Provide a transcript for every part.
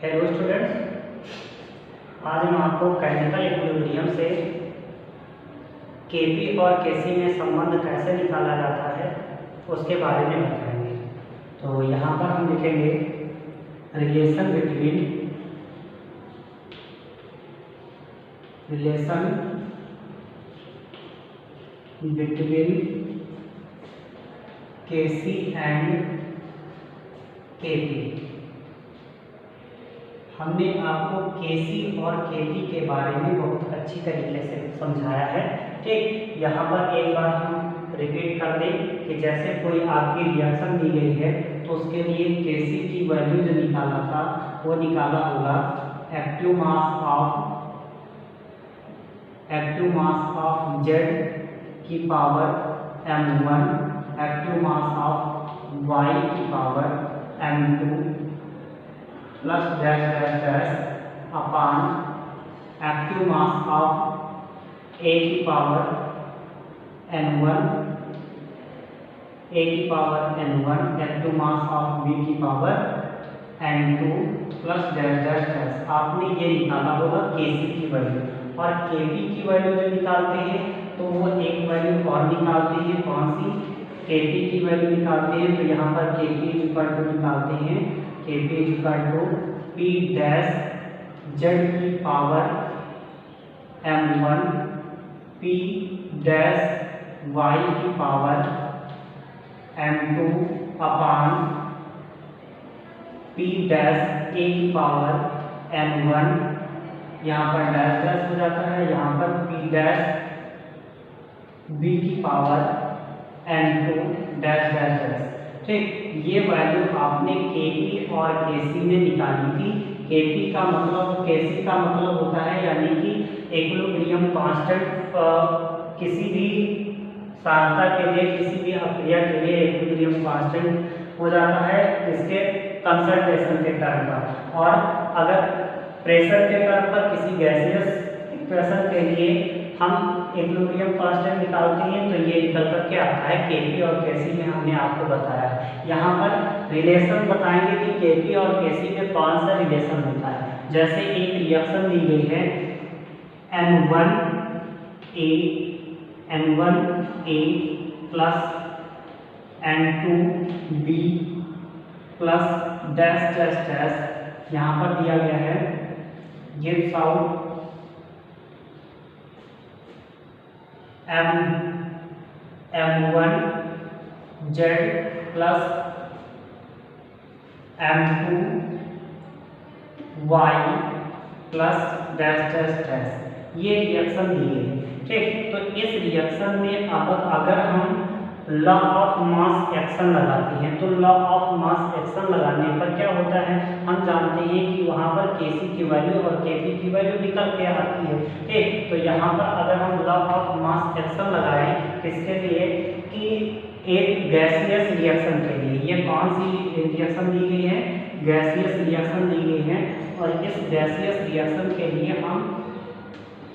Hello students, आज हम आपको काइनेटिकल इक्विलिब्रियम से केपी और केसी में संबंध कैसे निकाला जाता है उसके बारे में बताएंगे। तो यहाँ पर हम लिखेंगे relation between KC and KP. हमने आपको केसी और केपी के बारे में बहुत अच्छी तरीके से समझाया है। ठीक, यहाँ पर एक बार हम रिपीट कर दें कि जैसे कोई आपकी रिएक्शन दी गई है तो उसके लिए केसी की वैल्यू जो निकाला था वो निकाला होगा एक्टिव मास ऑफ जेड की power m1 active mass of y की power m2 plus dash dash dash upon active mass of a की power n1 active mass of b की power n2 plus dash dash dash. आपने ये निकाला होगा केसी की value, और केपी की वैल्यू जो निकालते हैं तो वो एक वैल्यू और निकालते हैं। कौन सी? केपी की वैल्यू निकालते हैं। तो यहाँ पर केपी इक्वल टू निकालते हैं KP equal to P dash Z की power m1 P dash Y की power m2 upon P dash A की पावर m1। यहाँ पर डैश डैश हो जाता है, यहाँ पर पी डैश बी की power n2 dash dash dash. ठीक, ये वैल्यू आपने केपी और केसी में निकाली थी। केपी का मतलब, केसी का मतलब होता है यानी कि इक्विलिब्रियम कांस्टेंट। किसी भी सांद्रता के लिए, किसी भी अक्रिया के लिए इक्विलिब्रियम कांस्टेंट हो जाता है इसके कंसंट्रेशन के टर्म पर। और अगर प्रेशर के टर्म पर किसी गैसियस इक्वेशन के लिए हम इक्विलिब्रियम कांस्टेंट निकालते हैं तो ये निकल कर के आता है केपी और केसी में। हमने आपको बताया यहाँ पर रिलेशन बताएंगे कि केपी और केसी में कौन सा रिलेशन होता है। जैसे एक रिएक्शन दी गई है N1A plus N2B plus dash dash dash, यहाँ पर दिया गया है gives out M1 Z plus M2 Y plus dash dash dash. ये रिएक्शन दी गई। ठीक, तो इस रिएक्शन में अब अगर हम लॉ ऑफ मास एक्शन लगाते हैं तो लॉ ऑफ मास एक्शन लगाने पर क्या होता है, हम जानते हैं कि वहाँ पर केसी की वैल्यू और केपी की वैल्यू निकल के आती है। ठीक, तो यहाँ पर अगर हम लॉ ऑफ मास एक्शन लगाएं किसके लिए कि एक गैसियस रिएक्शन के लिए, ये कौन सी रिएक्शन दी गई है? गैसियस रिएक्शन दी गई है। और इस गैसियस रिएक्शन के लिए हम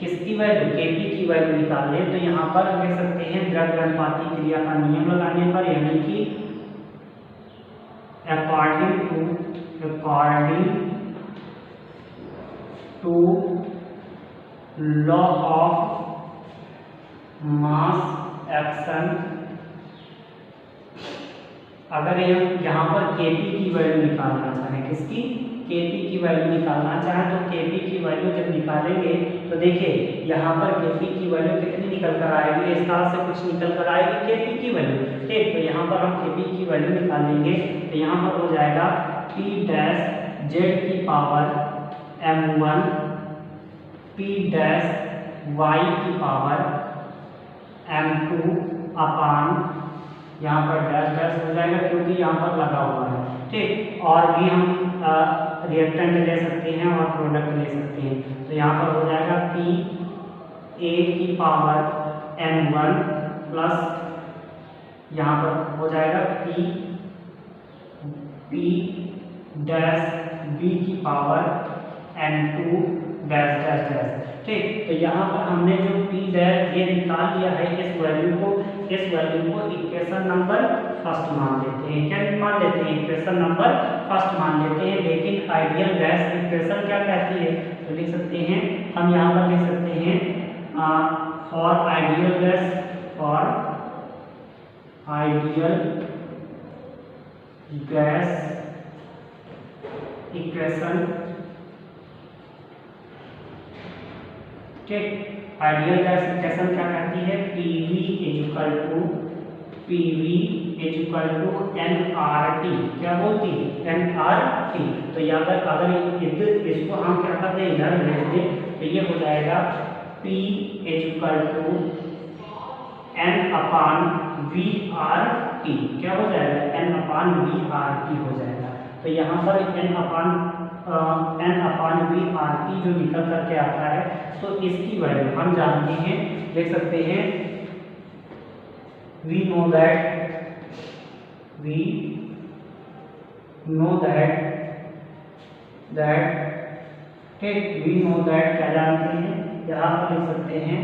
किसकी वैल्यू? केपी की वैल्यू निकाल लें। तो यहाँ पर देख सकते हैं द्रव्यघनपाती क्रिया का नियम लगाने पर, यानी कि according to law of mass action, अगर यहाँ पर केपी की वैल्यू निकालना चाहें, किसकी? केपी की वैल्यू निकालना चाहें तो केपी की वैल्यू जब निकालेंगे तो देखिए यहाँ पर केपी की वैल्यू कितनी निकल कर आएगी? इस तरह से कुछ निकल कर आएगी केपी की वैल्यू। ठीक, तो यहाँ पर हम केपी की वैल्यू निकालेंगे तो यहाँ पर हो जाएगा पी डैश जेड की power m1 P dash Y की पावर m2 अपॉन, यहाँ पर डैश डैश हो जाएगा क्योंकि यहाँ पर लगा हुआ है। ठीक, और भी हम रिएक्टेंट ले सकते हैं और प्रोडक्ट ले सकते हैं। तो यहाँ पर हो जाएगा पी ए की पावर m1 प्लस यहाँ पर हो जाएगा पी डैश बी की power n2 dash dash dash. ठीक। तो यहाँ पर हमने जो P डैश ये निकाल लिया है, इस वैल्यू को इक्वेशन नंबर फर्स्ट मान लेते हैं। क्या मान लेते हैं? इक्वेशन नंबर फर्स्ट मान लेते हैं। लेकिन आइडियल गैस इक्वेशन क्या कहती है? तो लिख सकते हैं हम, यहाँ पर लिख सकते हैं फॉर आइडियल गैस इक्वेशन, ठीक। आइडियल गैस इक्वेशन क्या कहती है? PV equal to nRT। क्या बोलती है? nRT। तो अगर इसको हम क्या करते हैं, इधर भेज दें, तो ये हो जाएगा P इक्वल टू n/VRT। क्या हो जाएगा? n/VRT हो जाएगा। तो यहाँ पर n/VRT जो निकल करके आता है, तो इसकी वैल्यू हम जानते हैं, देख सकते हैं we know that ठीक, we know that क्या जानते हैं, यहाँ पर लिख सकते हैं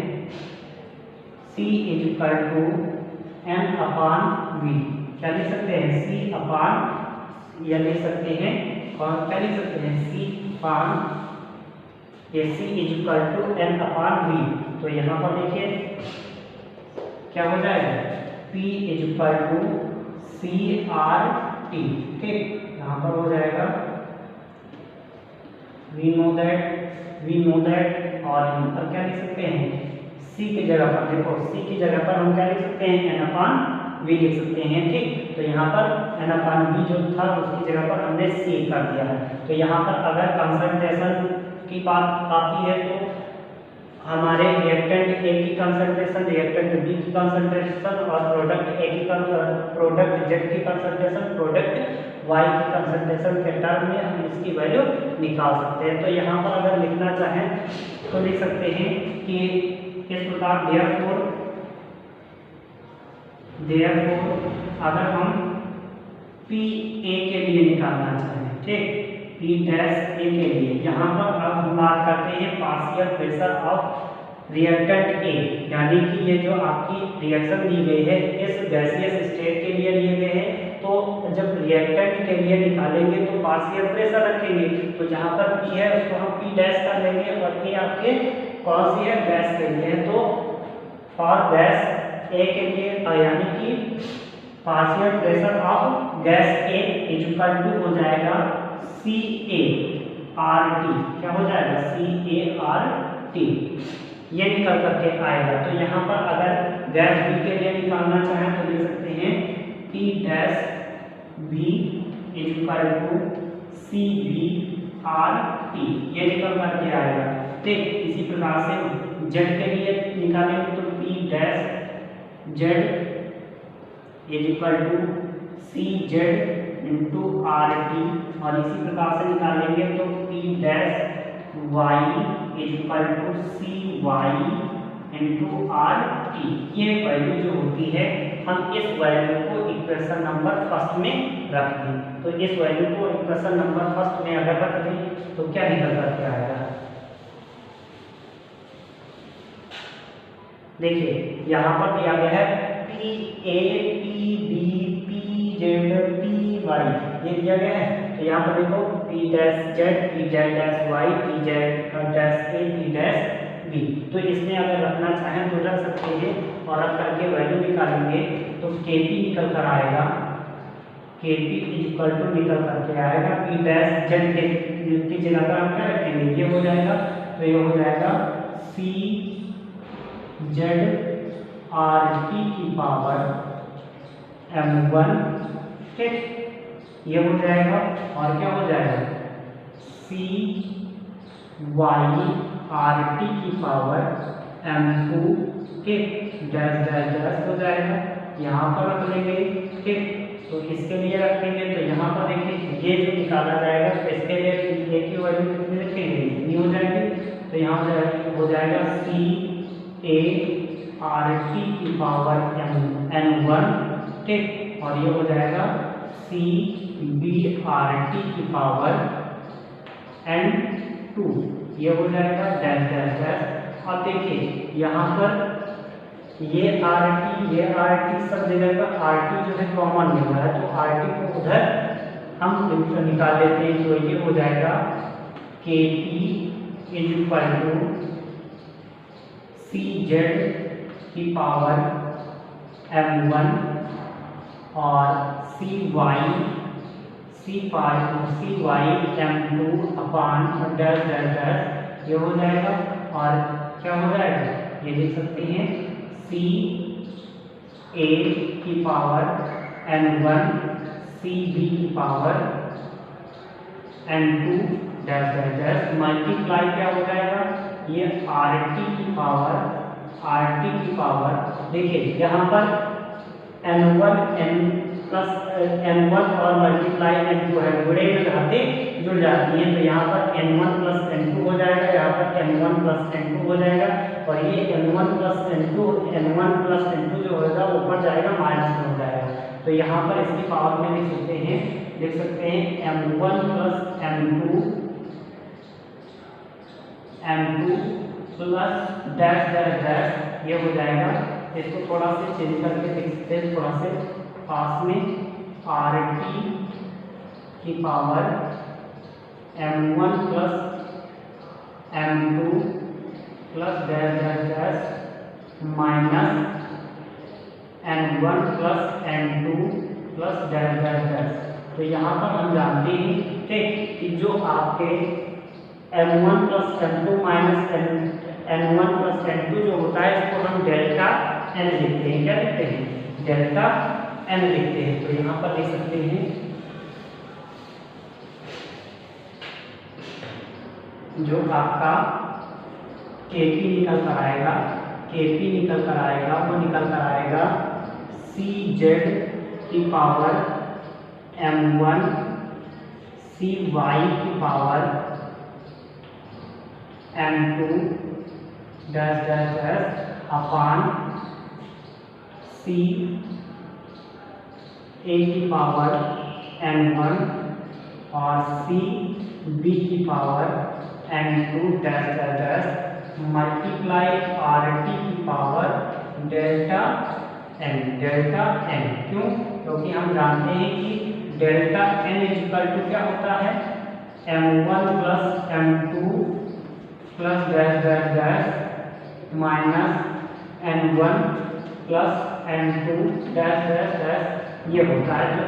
C इक्वल टू n/V। क्या लिख सकते हैं? C/, या लिख सकते हैं, और क्या लिख सकते हैं? C equal to n/V। तो यहाँ पर देखिए क्या हो जाएगा? P equal to CRT। ठीक, यहाँ पर हो जाएगा we know that, और यहाँ पर क्या लिख सकते हैं? C की जगह पर, देखो C की जगह पर हम क्या लिख सकते हैं? n/V लिख सकते हैं। ठीक, तो यहाँ पर n/V जो था उसकी जगह पर हमने C कर दिया है। तो यहाँ पर अगर कंसंट्रेशन की बात आती है, तो हमारे रिएक्टेंट A की कंसंट्रेशन, रिएक्टेंट B की कंसंट्रेशन, और प्रोडक्ट Z की कंसंट्रेशन, प्रोडक्ट Y की कंसंट्रेशन के टर्म में हम इसकी वैल्यू निकाल सकते हैं। तो यहाँ पर अगर लिखना चाहें तो लिख सकते हैं कि इस प्रकार therefore अगर हम PA के लिए निकालना चाहें, ठीक, P डैश A के लिए, यहाँ पर अब हम बात करते हैं partial pressure of reactant A, यानी कि ये जो आपकी रिएक्शन दी गई है इस गैसियस स्टेट के लिए लिए गए हैं। तो जब रिएक्टेंट के लिए निकालेंगे तो पार्शियल प्रेशर रखेंगे, तो जहाँ पर P है उसको हम P डैश कर लेंगे, और A आपके कौन सी है? गैस के लिए है। तो फॉर गैस A के लिए, यानी कि partial pressure of gas A equal to हो जाएगा CART। क्या हो जाएगा? CART, ये निकल करके आएगा। तो यहाँ पर अगर गैस B के लिए निकालना चाहें तो लिख सकते हैं P dash B equal to CBRT, ये निकल करके आएगा। ठीक, इसी प्रकार से Z के लिए निकालेंगे तो P dash Z equal to CZ into RT, और इसी प्रकार से निकालेंगे तो P dash Y equal to CY into RT। ये वैल्यू जो होती है, हम इस वैल्यू को इक्वेशन नंबर फर्स्ट में रख दें। तो इस वैल्यू को इक्वेशन नंबर फर्स्ट में अगर रख दें तो क्या निकल करके आएगा? देखिए यहाँ पर दिया गया है PA, PB, PZ, PY, ये दिया गया है। तो यहाँ पर देखो P dash Z, P dash Y, P dash A, P dash B। तो इसमें अगर रखना चाहें तो रख सकते हैं, और रख करके वैल्यू निकालेंगे तो Kp निकल कर आएगा, Kp इक्वल टू निकल करके आएगा P डैश Z की जगह पर हम क्या रखेंगे? ये हो जाएगा, तो ये हो जाएगा CZRT की पावर m1। ठीक, ये हो जाएगा, और क्या हो जाएगा? CYRT की पावर m2। ठीक, डैश डैश डैश हो जाएगा, यहाँ पर रख लेंगे। ठीक, तो इसके लिए रखेंगे तो यहाँ पर देखिए ये जो निकाला जाएगा, तो इसके लिए A की वैल्यू कितनी रखेंगे? इतनी हो जाएगी। तो यहाँ हो जाएगा CART की पावर n1। ठीक, और ये हो जाएगा CBRT की पावर n2। ये हो जाएगा डैश डैश डैश। अब देखिए यहाँ पर ये आर टी सब जगह पर आर टी जो है कॉमन मिल रहा है, तो आर टी को उधर हम निकाल लेते हैं। तो ये हो जाएगा K P is equal to C Z की पावर m1 और सी वाई m2 अपान और डैश डैश डैश ये हो जाएगा। और क्या हो जाएगा ये देख सकते हैं सी ए की पावर n1 सी बी की power n2 dash dash dash multiply क्या हो जाएगा ये आर टी की पावर देखिए यहाँ पर n1 और मल्टीप्लाई n2 है, जुड़े में घातें जुड़ जाती हैं, तो यहाँ पर n1 प्लस n2 हो जाएगा, यहाँ पर n1 प्लस n2 हो जाएगा और ये n1 प्लस n2 जो होगा ऊपर जाएगा माइनस में हो जाएगा। तो यहाँ पर इसकी पावर में लिख सकते हैं m1 plus m2 plus dash dash dash ये हो जाएगा। इसको थोड़ा से चेंज करके लिख सकते हैं, थोड़ा से पास में आर टी की power m1 plus m2 plus dash dash dash minus n1 plus n2 plus dash dash dash. तो यहाँ पर हम जानते हैं ठीक कि जो आपके m1 plus m2 minus n1 plus n2 जो होता है इसको हम डेल्टा n लिखते हैं। क्या लिखते हैं डेल्टा n लिखते हैं। तो यहाँ पर लिख सकते हैं जो आपका केपी निकल कर आएगा वो निकल कर आएगा सी जेड की पावर m1 सी वाई की power m2 dash dash dash upon C A की पावर n1 और सी बी की power n2 dash dash dash multiply R T की पावर डेल्टा n। क्यों? क्योंकि हम जानते हैं कि डेल्टा n इक्वल टू क्या होता है m1 plus m2 plus dash dash dash minus n1 plus n2 dash dash dash ये होता है। तो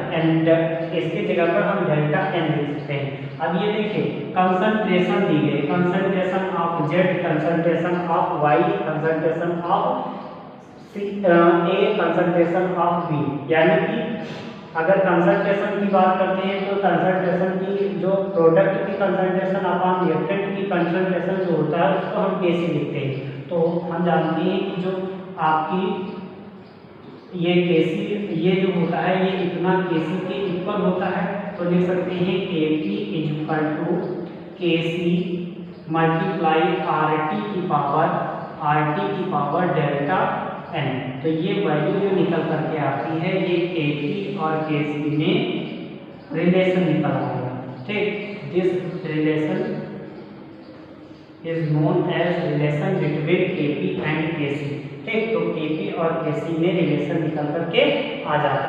इसके जगह पर हम डेल्टा n लिख सकते हैं। अब ये देखिए कंसंट्रेशन दी गई, concentration of Z, concentration of Y, concentration of A, concentration of B. यानी कि अगर कंसंट्रेशन की बात करते हैं तो कंसंट्रेशन की जो प्रोडक्ट की कंसंट्रेशन अपॉन रिएक्टेंट की कंसंट्रेशन जो होता है उसको हम कैसे लिखते हैं। तो हम जानते हैं कि जो आपकी ये केसी ये जो होता है ये इतना केसी के इक्वल होता है। तो लिख सकते हैं KP is equal to KC multiply RT की पावर डेल्टा n। तो ये वैल्यू जो निकल करके आती है ये केपी और केसी में रिलेशन निकल आएगा। ठीक, this relation is known as relation between KP and KC. ठीक, तो केपी और केसी में रिलेशन निकल करके आ जाता है।